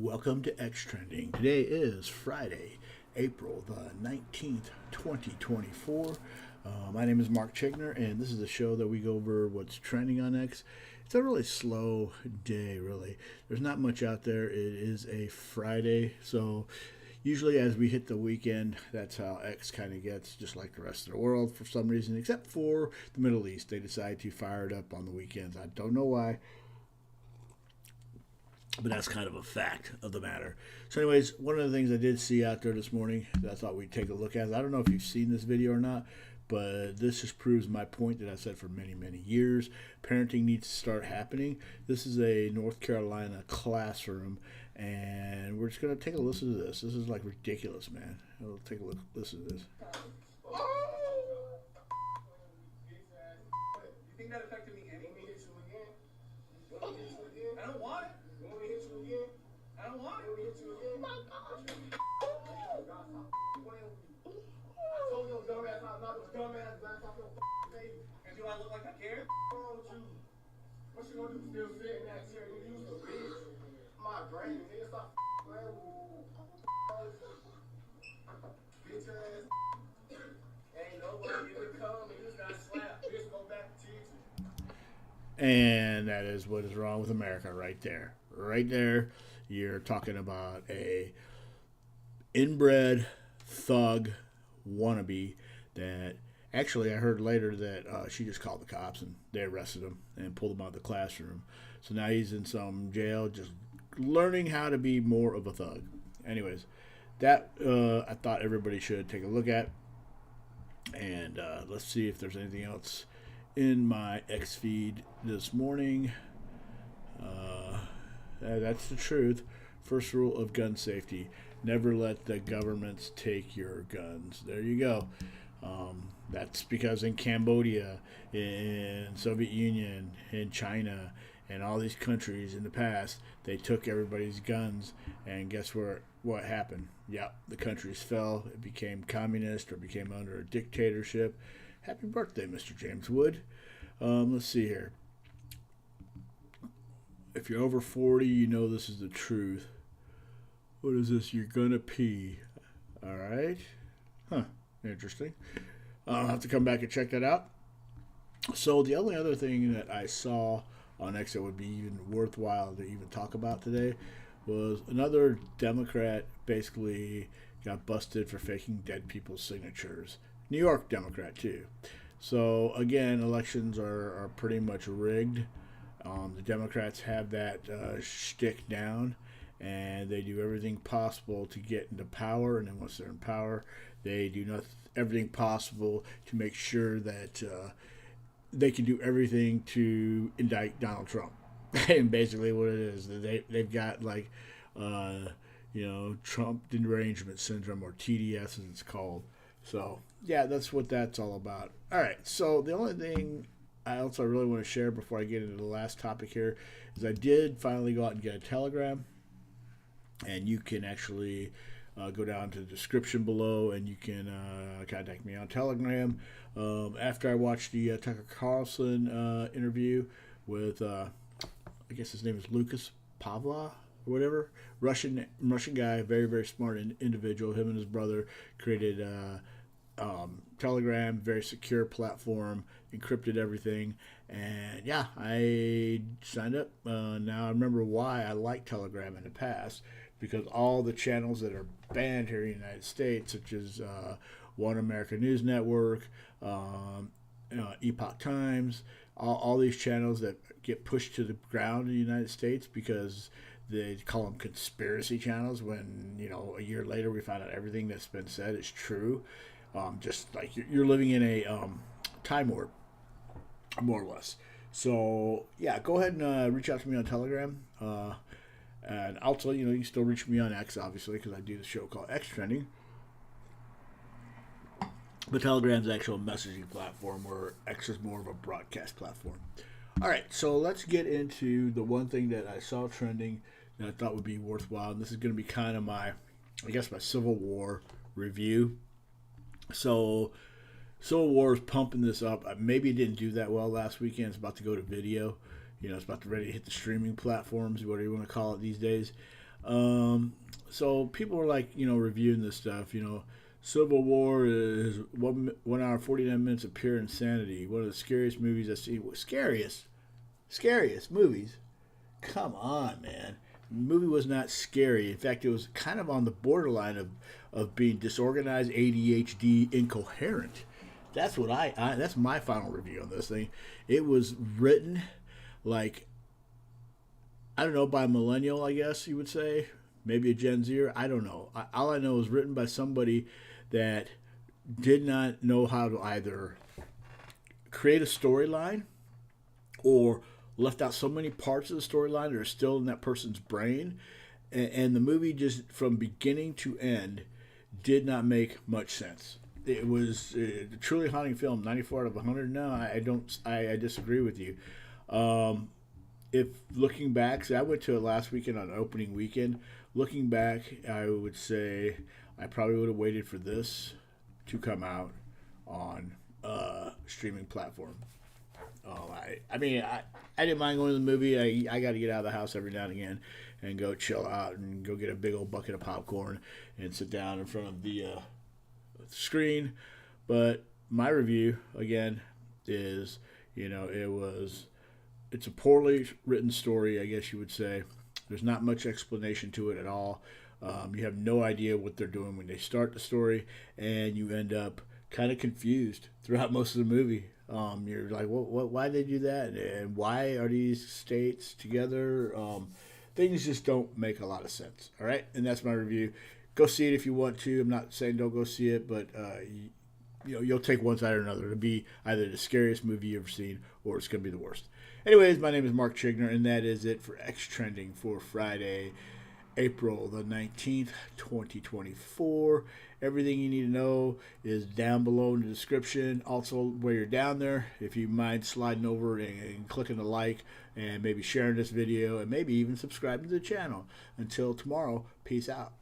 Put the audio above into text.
Welcome to X Trending. Today is Friday, April the 19th, 2024. My name is Mark Chigner, and this is a show that we go over what's trending on X. It's a really slow day, really. There's not much out there. It is a Friday, so usually as we hit the weekend, that's how X kind of gets, just like the rest of the world for some reason, except for the Middle East. They decide to fire it up on the weekends. I don't know why, but that's kind of a fact of the matter. So anyways, one of the things I did see out there this morning that I thought we'd take a look at, I don't know if you've seen this video or not, but this just proves my point that I said for many, many years. Parenting needs to start happening. This is a North Carolina classroom, and we're just going to take a listen to this. This is like ridiculous, man. I'll take a listen to this. You think that affected me any? I don't want it. I don't want it. I told your dumb ass I'm not a dumbass glass off your face. And do I look like I care? What's wrong with you? What you gonna do? Still sit in that chair? You used to bitch. My brain, nigga, stop playing with me. Bitch ass. Ain't nobody even come and you just got slapped. Bitch, go back to teaching. And that is what is wrong with America right there. Right there, you're talking about a inbred thug wannabe that actually I heard later that she just called the cops and they arrested him and pulled him out of the classroom. So now he's in some jail just learning how to be more of a thug. Anyways, that I thought everybody should take a look at. And let's see if there's anything else in my X feed this morning. That's the truth. First rule of gun safety: never let the governments take your guns. There you go. That's because in Cambodia, in Soviet Union, in China, and all these countries in the past, they took everybody's guns, and guess what happened? Yep, the countries fell. It became communist or became under a dictatorship. Happy birthday, Mr. James Wood. Let's see here. If you're over 40, you know this is the truth. What is this? You're gonna pee. All right. Huh. Interesting. I'll have to come back and check that out. So the only other thing that I saw on X that would be even worthwhile to even talk about today was another Democrat basically got busted for faking dead people's signatures. New York Democrat too. So again, elections are pretty much rigged. The Democrats have that shtick down, and they do everything possible to get into power. And then once they're in power, they do everything possible to make sure that they can do everything to indict Donald Trump. And basically, what it is, they've got like Trump derangement syndrome, or TDS as it's called. So yeah, that's what that's all about. All right, so the only thing I really want to share before I get into the last topic here is I did finally go out and get a Telegram, and you can actually go down to the description below and you can contact me on Telegram. After I watched the Tucker Carlson interview with I guess his name is Lucas Pavla or whatever, Russian guy, very, very smart individual. Him and his brother created Telegram, very secure platform, encrypted everything, and yeah, I signed up. Now I remember why I liked Telegram in the past, because all the channels that are banned here in the United States, such as One American News Network, Epoch Times, all these channels that get pushed to the ground in the United States because they call them conspiracy channels, when a year later we find out everything that's been said is true. Just like you're living in a time warp, more or less. So yeah, go ahead and reach out to me on Telegram, and also you can still reach me on X, obviously, because I do the show called X Trending. But Telegram's the actual messaging platform, where X is more of a broadcast platform. All right, so let's get into the one thing that I saw trending that I thought would be worthwhile, and this is going to be kind of my Civil War review. So Civil War is pumping this up. Maybe it didn't do that well last weekend. It's about to go to video. It's about to ready to hit the streaming platforms, whatever you want to call it these days. So people are like, reviewing this stuff. Civil War is 1 hour 49 minutes of pure insanity. One of the scariest movies I've seen. Scariest movies. Come on, man. The movie was not scary. In fact, it was kind of on the borderline of being disorganized, ADHD, incoherent. That's what that's my final review on this thing. It was written like, I don't know, by a millennial, I guess you would say. Maybe a Gen Zer. I don't know. All I know is written by somebody that did not know how to either create a storyline or left out so many parts of the storyline that are still in that person's brain. And the movie, just from beginning to end, did not make much sense. It was a truly haunting film. 94 out of 100. No, I don't. I disagree with you. If looking back, I went to it last weekend on opening weekend. Looking back, I would say I probably would have waited for this to come out on streaming platform. I mean, I didn't mind going to the movie. I got to get out of the house every now and again and go chill out and go get a big old bucket of popcorn and sit down in front of the screen. But my review, again, is, it's a poorly written story, I guess you would say. There's not much explanation to it at all. You have no idea what they're doing when they start the story, and you end up kind of confused throughout most of the movie. You're like, why did they do that? And why are these states together? Things just don't make a lot of sense. All right, and that's my review. Go see it if you want to. I'm not saying don't go see it, but you'll take one side or another. It'll be either the scariest movie you've ever seen, or it's going to be the worst. Anyways, my name is Mark Chigner, and that is it for X Trending for Friday, April the 19th, 2024. Everything you need to know is down below in the description. Also, while you're down there, if you mind sliding over and clicking the like and maybe sharing this video and maybe even subscribing to the channel. Until tomorrow, peace out.